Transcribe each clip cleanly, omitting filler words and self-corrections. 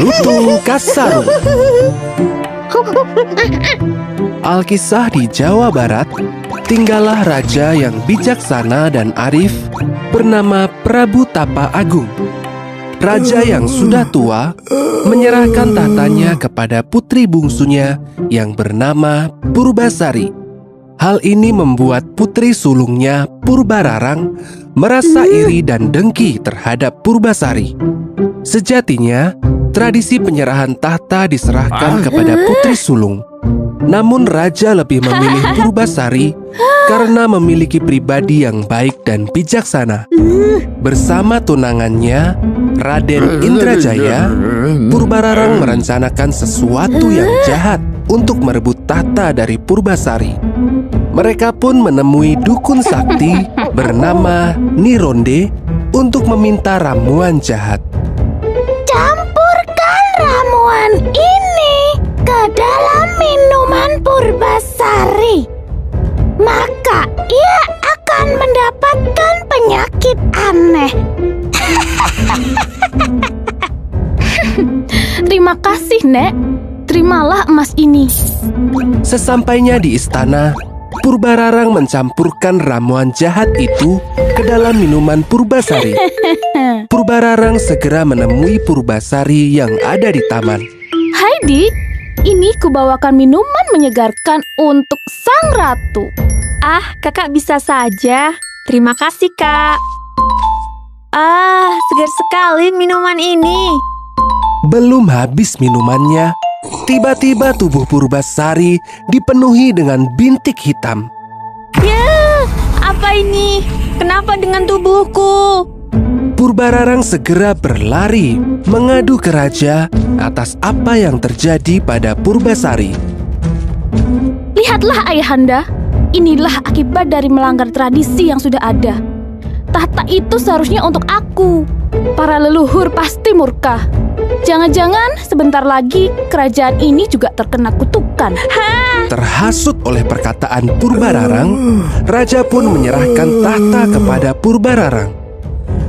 Lutung Kasarung. Alkisah di Jawa Barat, tinggallah raja yang bijaksana dan arif bernama Prabu Tapa Agung. Raja yang sudah tua menyerahkan tahtanya kepada putri bungsunya yang bernama Purbasari. Hal ini membuat putri sulungnya Purbararang merasa iri dan dengki terhadap Purbasari. Sejatinya, tradisi penyerahan tahta diserahkan kepada putri sulung. Namun raja lebih memilih Purbasari karena memiliki pribadi yang baik dan bijaksana. Bersama tunangannya, Raden Indrajaya, Purbararang merencanakan sesuatu yang jahat untuk merebut tahta dari Purbasari. Mereka pun menemui dukun sakti bernama Nironde untuk meminta ramuan jahat. Campurkan ramuan ini ke dalam minuman Purbasari, maka ia akan mendapatkan penyakit aneh. Terima kasih, Nek. Terimalah emas ini. Sesampainya di istana, Purbararang mencampurkan ramuan jahat itu ke dalam minuman Purbasari. Purbararang segera menemui Purbasari yang ada di taman. Hai, Dik. Ini kubawakan minuman menyegarkan untuk sang ratu. Ah, kakak bisa saja. Terima kasih, Kak. Ah, segar sekali minuman ini. Belum habis minumannya, tiba-tiba tubuh Purbasari dipenuhi dengan bintik hitam. Ya, apa ini? Kenapa dengan tubuhku? Purbararang segera berlari mengadu ke raja atas apa yang terjadi pada Purbasari. Lihatlah, Ayahanda. Inilah akibat dari melanggar tradisi yang sudah ada. Tahta itu seharusnya untuk aku. Para leluhur pasti murka. Jangan-jangan sebentar lagi kerajaan ini juga terkena kutukan. Terhasut oleh perkataan Purbararang, raja pun menyerahkan tahta kepada Purbararang.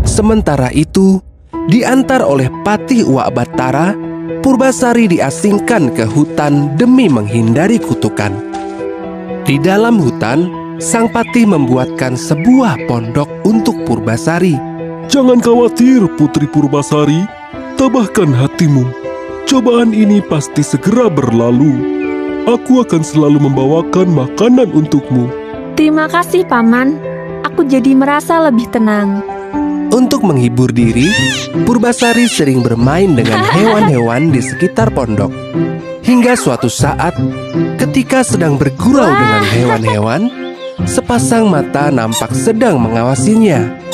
Sementara itu, diantar oleh Patih Uak Batara, Purbasari diasingkan ke hutan demi menghindari kutukan. Di dalam hutan, sang patih membuatkan sebuah pondok untuk Purbasari. Jangan khawatir, Putri Purbasari. Tabahkan hatimu. Cobaan ini pasti segera berlalu. Aku akan selalu membawakan makanan untukmu. Terima kasih, Paman. Aku jadi merasa lebih tenang. Untuk menghibur diri, Purbasari sering bermain dengan hewan-hewan di sekitar pondok. Hingga suatu saat, ketika sedang bergurau dengan hewan-hewan, sepasang mata nampak sedang mengawasinya.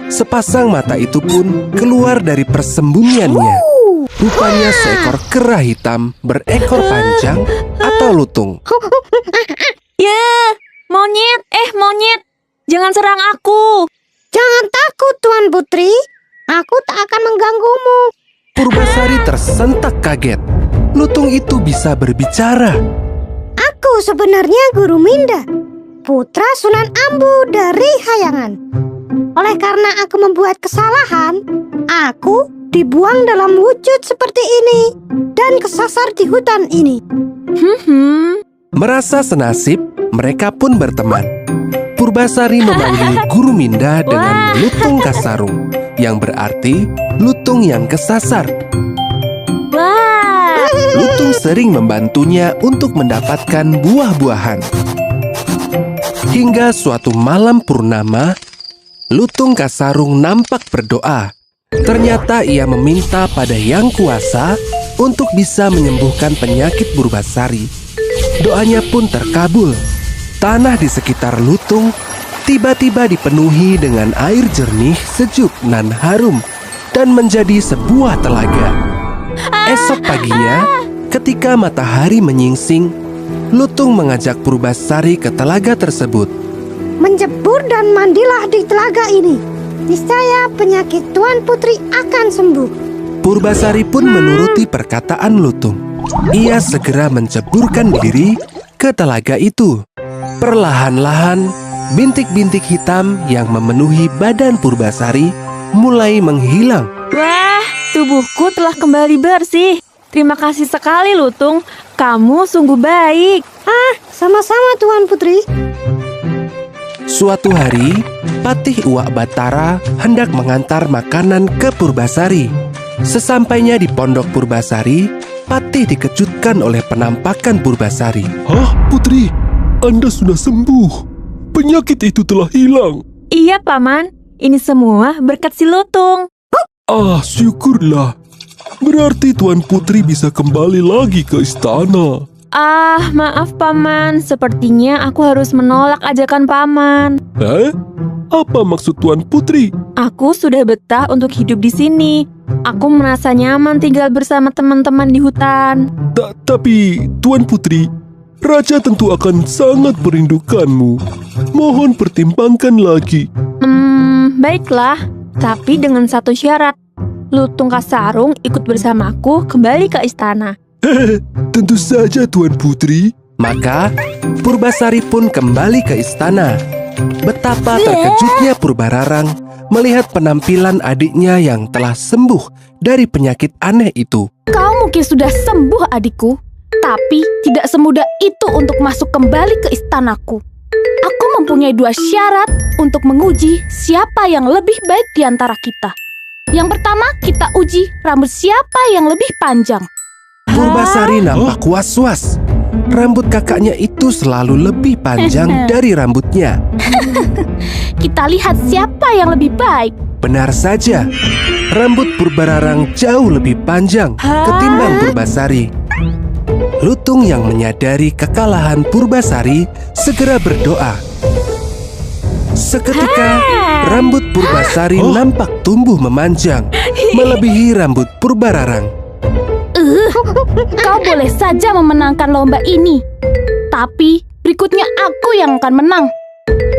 Sepasang mata itu pun keluar dari persembunyiannya. Rupanya seekor kera hitam berekor panjang atau lutung. Ya, monyet, monyet. Jangan serang aku. Jangan takut, Tuan Putri. Aku tak akan mengganggumu. Purbasari tersentak kaget. Lutung itu bisa berbicara. Aku sebenarnya Guru Minda, putra Sunan Ambu dari Hayangan. Oleh karena aku membuat kesalahan, aku dibuang dalam wujud seperti ini dan kesasar di hutan ini. Merasa senasib, mereka pun berteman. Purbasari memanggil Guru Minda dengan Lutung Kasarung, yang berarti lutung yang kesasar. Wah, Lutung sering membantunya untuk mendapatkan buah-buahan. Hingga suatu malam purnama, Lutung Kasarung nampak berdoa. Ternyata ia meminta pada Yang Kuasa untuk bisa menyembuhkan penyakit Purbasari. Doanya pun terkabul. Tanah di sekitar Lutung tiba-tiba dipenuhi dengan air jernih, sejuk nan harum dan menjadi sebuah telaga. Esok paginya, ketika matahari menyingsing, Lutung mengajak Purbasari ke telaga tersebut. Menjebur dan mandilah di telaga ini. Niscaya penyakit Tuan Putri akan sembuh. Purbasari pun menuruti perkataan Lutung. Ia segera menceburkan diri ke telaga itu. Perlahan-lahan, bintik-bintik hitam yang memenuhi badan Purbasari mulai menghilang. wah, tubuhku telah kembali bersih. Terima kasih sekali, Lutung. Kamu sungguh baik. Sama-sama Tuan Putri. Suatu hari, Patih Uwak Batara hendak mengantar makanan ke Purbasari. Sesampainya di pondok Purbasari, Patih dikejutkan oleh penampakan Purbasari. Hah, Putri? Anda sudah sembuh. Penyakit itu telah hilang. Iya, Paman. Ini semua berkat si Lutung. Syukurlah. Berarti Tuan Putri bisa kembali lagi ke istana. Maaf Paman. Sepertinya aku harus menolak ajakan Paman. Apa maksud Tuan Putri? Aku sudah betah untuk hidup di sini. Aku merasa nyaman tinggal bersama teman-teman di hutan. Tapi Tuan Putri, Raja tentu akan sangat merindukanmu. Mohon pertimbangkan lagi. Baiklah. Tapi dengan satu syarat. Lutung Kasarung ikut bersamaku kembali ke istana. Tentu saja Tuan Putri. Maka Purbasari pun kembali ke istana. Betapa terkejutnya Purbararang melihat penampilan adiknya yang telah sembuh dari penyakit aneh itu. Kau mungkin sudah sembuh adikku, tapi tidak semudah itu untuk masuk kembali ke istanaku. Aku mempunyai 2 syarat untuk menguji siapa yang lebih baik di antara kita. Yang pertama, kita uji rambut siapa yang lebih panjang. Purbasari nampak was-was. Rambut kakaknya itu selalu lebih panjang dari rambutnya. Kita lihat siapa yang lebih baik. Benar saja, rambut Purbararang jauh lebih panjang ketimbang Purbasari. Lutung yang menyadari kekalahan Purbasari segera berdoa. Seketika, rambut Purbasari nampak tumbuh memanjang, melebihi rambut Purbararang. Kau boleh saja memenangkan lomba ini, tapi berikutnya aku yang akan menang.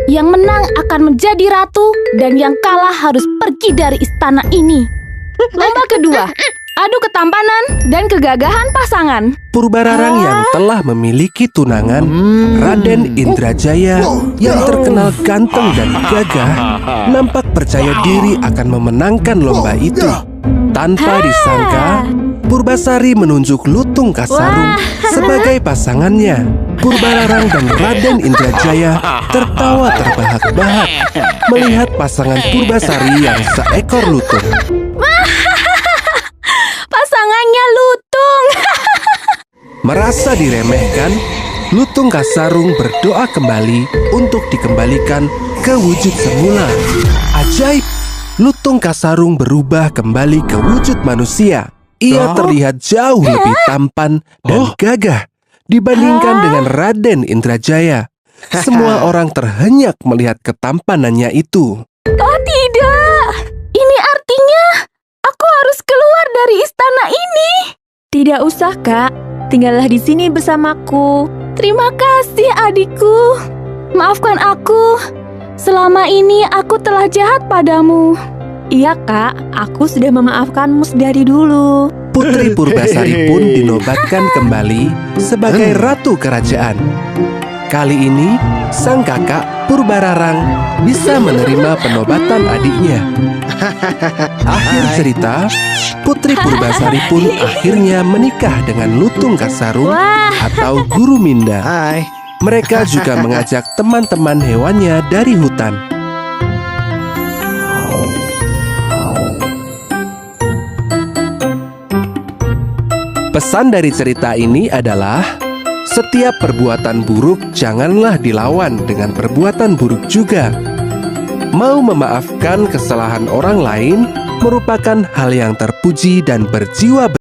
Yang menang akan menjadi ratu, dan yang kalah harus pergi dari istana ini. Lomba kedua, adu ketampanan dan kegagahan pasangan. Purbararang yang telah memiliki tunangan, Raden Indrajaya, yang terkenal ganteng dan gagah, nampak percaya diri akan memenangkan lomba itu. Tanpa disangka, Purbasari menunjuk Lutung Kasarung sebagai pasangannya. Purbararang dan Raden Indrajaya tertawa terbahak-bahak melihat pasangan Purbasari yang seekor lutung. Pasangannya Lutung. Merasa diremehkan, Lutung Kasarung berdoa kembali untuk dikembalikan ke wujud semula. Ajaib! Lutung Kasarung berubah kembali ke wujud manusia. Ia terlihat jauh lebih tampan dan gagah dibandingkan dengan Raden Indrajaya. Semua orang terhenyak melihat ketampanannya itu. Oh tidak, ini artinya aku harus keluar dari istana ini. Tidak usah, Kak. Tinggallah di sini bersamaku. Terima kasih adikku. Maafkan aku. Selama ini aku telah jahat padamu. Iya, Kak. Aku sudah memaafkanmu dari dulu. Putri Purbasari pun dinobatkan kembali sebagai ratu kerajaan. Kali ini, sang kakak Purbararang bisa menerima penobatan adiknya. Akhir cerita, Putri Purbasari pun akhirnya menikah dengan Lutung Kasarung atau Guru Minda. Mereka juga mengajak teman-teman hewannya dari hutan. Pesan dari cerita ini adalah, setiap perbuatan buruk janganlah dilawan dengan perbuatan buruk juga. Mau memaafkan kesalahan orang lain merupakan hal yang terpuji dan berjiwa